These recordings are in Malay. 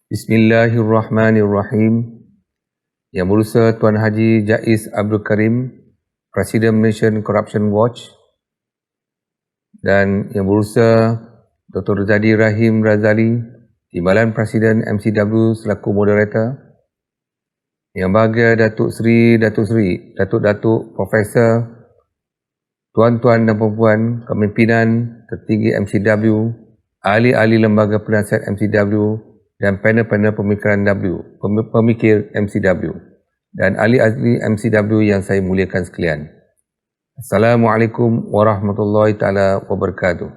Bismillahirrahmanirrahim. Yang Berusaha Tuan Haji Jaiz Abdul Karim, Presiden Malaysian Corruption Watch, dan Yang Berusaha Dr. Zadi Rahim Razali, Timbalan Presiden MCW selaku moderator. Yang Bahagia Datuk Seri, Datuk Profesor, Tuan-tuan dan puan-puan, kepimpinan tertinggi MCW, ahli-ahli lembaga penasihat MCW dan panel-panel pemikir MCW dan ahli-ahli MCW yang saya muliakan sekalian. Assalamualaikum warahmatullahi taala wabarakatuh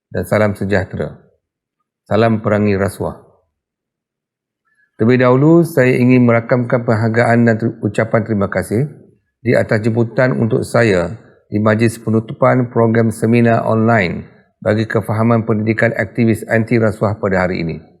dan salam sejahtera. Salam perangi rasuah. Terlebih dahulu, saya ingin merakamkan penghargaan dan ucapan terima kasih di atas jemputan untuk saya di majlis penutupan program seminar online bagi kefahaman pendidikan aktivis anti rasuah pada hari ini.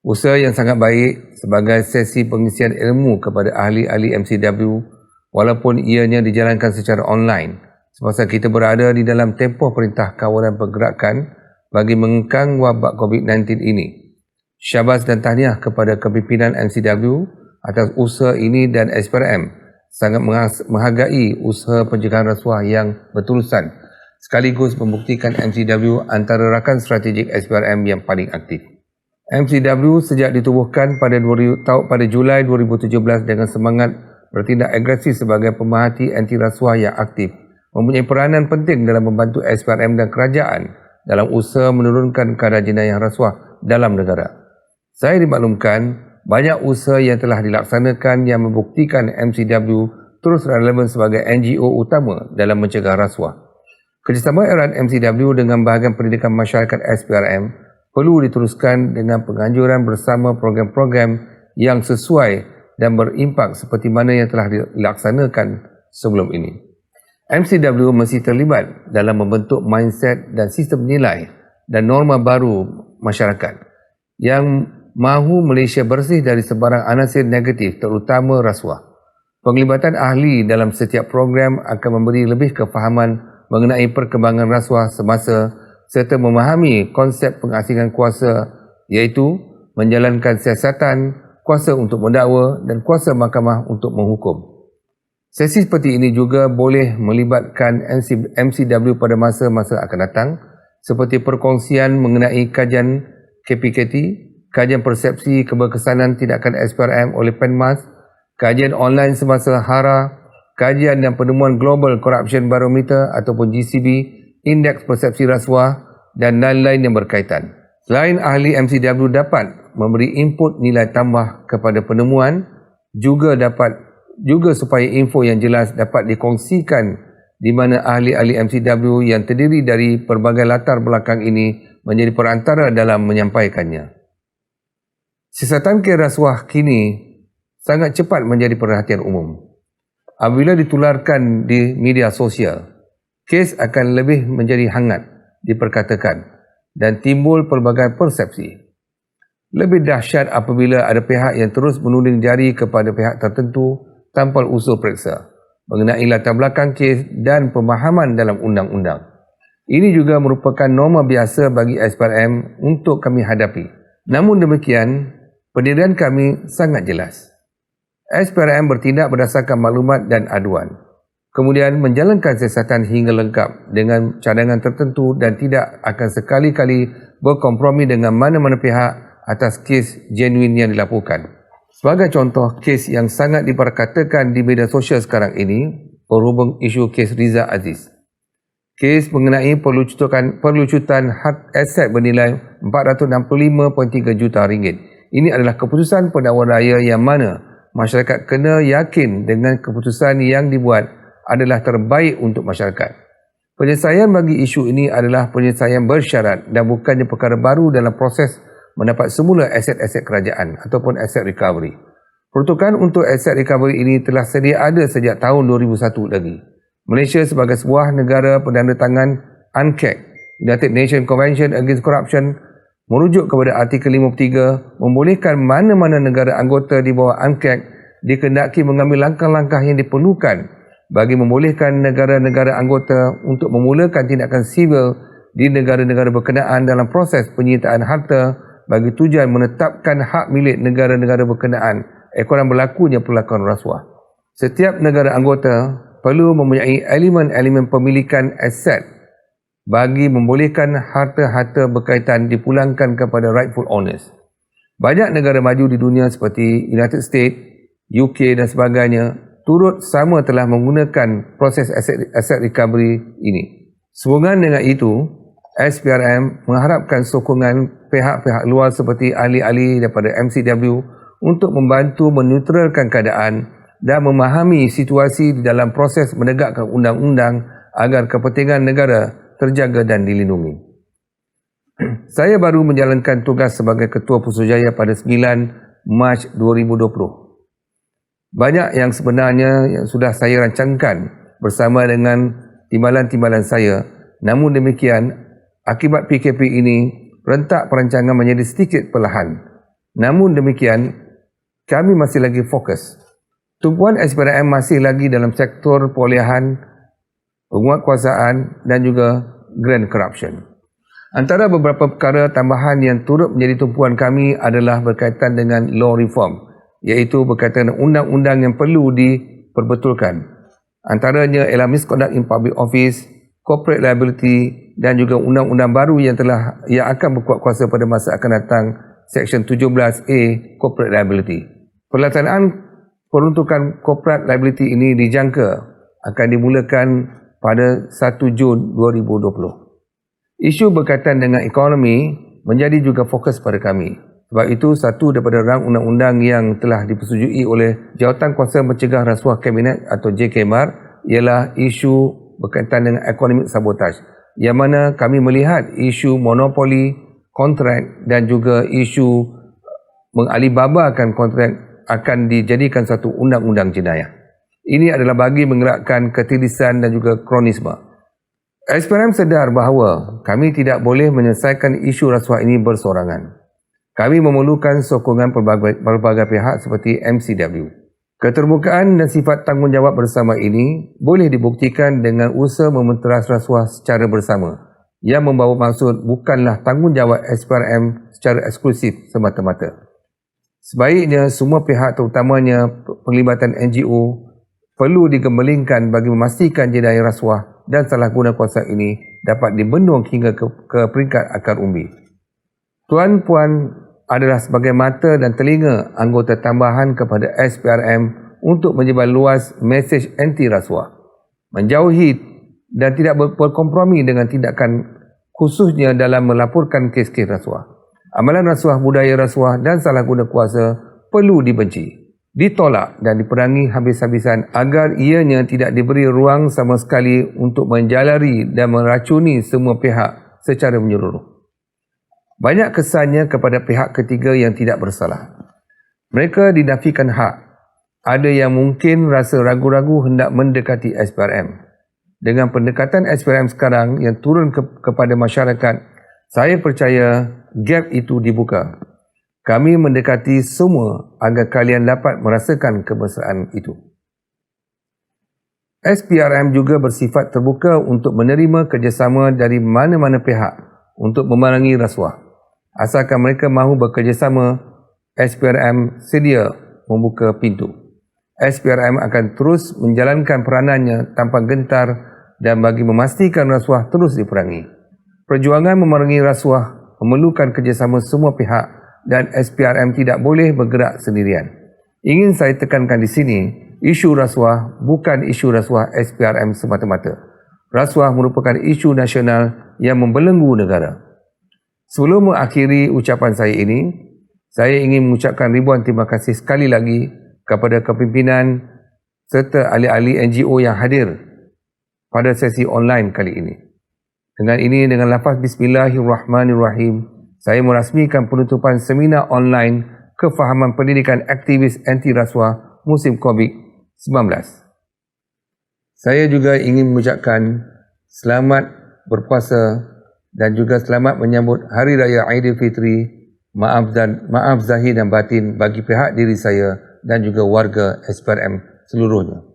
Usaha yang sangat baik sebagai sesi pengisian ilmu kepada ahli-ahli MCW walaupun ianya dijalankan secara online semasa kita berada di dalam tempoh Perintah Kawalan Pergerakan bagi mengekang wabak COVID-19 ini. Syabas dan tahniah kepada kepimpinan MCW atas usaha ini dan SPRM sangat menghargai usaha pencegahan rasuah yang berterusan sekaligus membuktikan MCW antara rakan strategik SPRM yang paling aktif. MCW sejak ditubuhkan pada Julai 2017 dengan semangat bertindak agresif sebagai pemerhati anti rasuah yang aktif mempunyai peranan penting dalam membantu SPRM dan kerajaan dalam usaha menurunkan kadar jenayah rasuah dalam negara. Saya dimaklumkan banyak usaha yang telah dilaksanakan yang membuktikan MCW terus relevan sebagai NGO utama dalam mencegah rasuah. Kerjasama erat MCW dengan bahagian pendidikan masyarakat SPRM perlu diteruskan dengan penganjuran bersama program-program yang sesuai dan berimpak seperti mana yang telah dilaksanakan sebelum ini. MCW mesti terlibat dalam membentuk mindset dan sistem nilai dan norma baru masyarakat yang mahu Malaysia bersih dari sebarang anasir negatif terutama rasuah. Penglibatan ahli dalam setiap program akan memberi lebih kefahaman mengenai perkembangan rasuah semasa serta memahami konsep pengasingan kuasa iaitu menjalankan siasatan, kuasa untuk mendakwa dan kuasa mahkamah untuk menghukum. Sesi seperti ini juga boleh melibatkan MCW pada masa-masa akan datang seperti perkongsian mengenai kajian KPKT, kajian persepsi keberkesanan tindakan SPRM oleh Penmas, kajian online semasa HARA, kajian dan penemuan Global Corruption Barometer ataupun GCB, indeks persepsi rasuah dan lain-lain yang berkaitan. Selain ahli MCW dapat memberi input nilai tambah kepada penemuan, juga supaya info yang jelas dapat dikongsikan di mana ahli-ahli MCW yang terdiri dari pelbagai latar belakang ini menjadi perantara dalam menyampaikannya. Siasatan rasuah kini sangat cepat menjadi perhatian umum. Apabila ditularkan di media sosial, kes akan lebih menjadi hangat diperkatakan dan timbul pelbagai persepsi. Lebih dahsyat apabila ada pihak yang terus menuding jari kepada pihak tertentu tanpa usul periksa mengenai latar belakang kes dan pemahaman dalam undang-undang. Ini juga merupakan norma biasa bagi SPRM untuk kami hadapi. Namun demikian, pendirian kami sangat jelas. SPRM bertindak berdasarkan maklumat dan aduan. Kemudian menjalankan siasatan hingga lengkap dengan cadangan tertentu dan tidak akan sekali-kali berkompromi dengan mana-mana pihak atas kes genuine yang dilaporkan. Sebagai contoh, kes yang sangat diperkatakan di media sosial sekarang ini berhubung isu kes Riza Aziz. Kes mengenai perlucutan hak aset bernilai 465.3 juta ringgit. Ini adalah keputusan pendakwa raya yang mana masyarakat kena yakin dengan keputusan yang dibuat adalah terbaik untuk masyarakat. Penyelesaian bagi isu ini adalah penyelesaian bersyarat dan bukannya perkara baru dalam proses mendapat semula aset-aset kerajaan ataupun aset recovery. Peruntukan untuk aset recovery ini telah sedia ada sejak tahun 2001 lagi. Malaysia sebagai sebuah negara penandatangan UNCAC, United Nations Convention Against Corruption, merujuk kepada artikel 53 membolehkan mana-mana negara anggota di bawah UNCAC dikehendaki mengambil langkah-langkah yang diperlukan bagi membolehkan negara-negara anggota untuk memulakan tindakan sivil di negara-negara berkenaan dalam proses penyitaan harta bagi tujuan menetapkan hak milik negara-negara berkenaan ekoran berlakunya perlakuan rasuah. Setiap negara anggota perlu mempunyai elemen-elemen pemilikan aset bagi membolehkan harta-harta berkaitan dipulangkan kepada rightful owners. Banyak negara maju di dunia seperti United States, UK dan sebagainya turut sama telah menggunakan proses asset recovery ini. Sehubungan dengan itu, SPRM mengharapkan sokongan pihak-pihak luar seperti ahli-ahli daripada MCW untuk membantu menetralkan keadaan dan memahami situasi di dalam proses menegakkan undang-undang agar kepentingan negara terjaga dan dilindungi. Saya baru menjalankan tugas sebagai Ketua Pusuruhjaya pada 9 Mac 2020. Banyak yang sebenarnya yang sudah saya rancangkan bersama dengan timbalan-timbalan saya. Namun demikian, akibat PKP ini, rentak perancangan menjadi sedikit perlahan. Namun demikian, kami masih lagi fokus. Tumpuan SPRM masih lagi dalam sektor perolehan, penguatkuasaan dan juga grand corruption. Antara beberapa perkara tambahan yang turut menjadi tumpuan kami adalah berkaitan dengan law reform, iaitu berkaitan dengan undang-undang yang perlu diperbetulkan. Antaranya ialah misconduct in public office, corporate liability dan juga undang-undang baru yang akan berkuat kuasa pada masa akan datang, Section 17A corporate liability. Pelaksanaan peruntukan corporate liability ini dijangka akan dimulakan pada 1 Jun 2020. Isu berkaitan dengan ekonomi menjadi juga fokus pada kami. Sebab itu, satu daripada rang undang-undang yang telah dipersetujui oleh Jawatankuasa Mencegah Rasuah Kabinet atau JKMR ialah isu berkaitan dengan economic sabotage, yang mana kami melihat isu monopoli kontrak dan juga isu mengalibabakan kontrak akan dijadikan satu undang-undang jenayah. Ini adalah bagi menggerakkan ketirisan dan juga kronisme. SPRM sedar bahawa kami tidak boleh menyelesaikan isu rasuah ini bersorangan. Kami memerlukan sokongan pelbagai pihak seperti MCW. Keterbukaan dan sifat tanggungjawab bersama ini boleh dibuktikan dengan usaha mementeras rasuah secara bersama, yang membawa maksud bukanlah tanggungjawab SPRM secara eksklusif semata-mata. Sebaiknya semua pihak, terutamanya penglibatan NGO, perlu digembelingkan bagi memastikan jenayah rasuah dan salah guna kuasa ini dapat dibendung hingga ke peringkat akar umbi. Tuan-puan adalah sebagai mata dan telinga anggota tambahan kepada SPRM untuk menyebar luas mesej anti rasuah, menjauhi dan tidak berkompromi dengan tindakan khususnya dalam melaporkan kes-kes rasuah. Amalan rasuah, budaya rasuah dan salah guna kuasa perlu dibenci, ditolak dan diperangi habis-habisan agar ianya tidak diberi ruang sama sekali untuk menjalari dan meracuni semua pihak secara menyeluruh. Banyak kesannya kepada pihak ketiga yang tidak bersalah. Mereka dinafikan hak. Ada yang mungkin rasa ragu-ragu hendak mendekati SPRM. Dengan pendekatan SPRM sekarang yang turun kepada masyarakat, saya percaya gap itu dibuka. Kami mendekati semua agar kalian dapat merasakan kemesraan itu. SPRM juga bersifat terbuka untuk menerima kerjasama dari mana-mana pihak untuk memerangi rasuah. Asalkan mereka mahu bekerjasama, SPRM sedia membuka pintu. SPRM akan terus menjalankan peranannya tanpa gentar dan bagi memastikan rasuah terus diperangi. Perjuangan memerangi rasuah memerlukan kerjasama semua pihak dan SPRM tidak boleh bergerak sendirian. Ingin saya tekankan di sini, isu rasuah bukan isu rasuah SPRM semata-mata. Rasuah merupakan isu nasional yang membelenggu negara. Sebelum mengakhiri ucapan saya ini, saya ingin mengucapkan ribuan terima kasih sekali lagi kepada kepimpinan serta ahli-ahli NGO yang hadir pada sesi online kali ini. Dengan lafaz Bismillahirrahmanirrahim, saya merasmikan penutupan seminar online kefahaman pendidikan aktivis anti rasuah musim COVID-19. Saya juga ingin mengucapkan selamat berpuasa dan juga selamat menyambut Hari Raya Aidilfitri. Maaf zahir dan batin bagi pihak diri saya dan juga warga SPRM seluruhnya.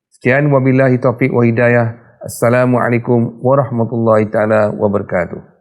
Sekian, wabillahi taufiq wa hidayah. Assalamualaikum warahmatullahi taala wabarakatuh.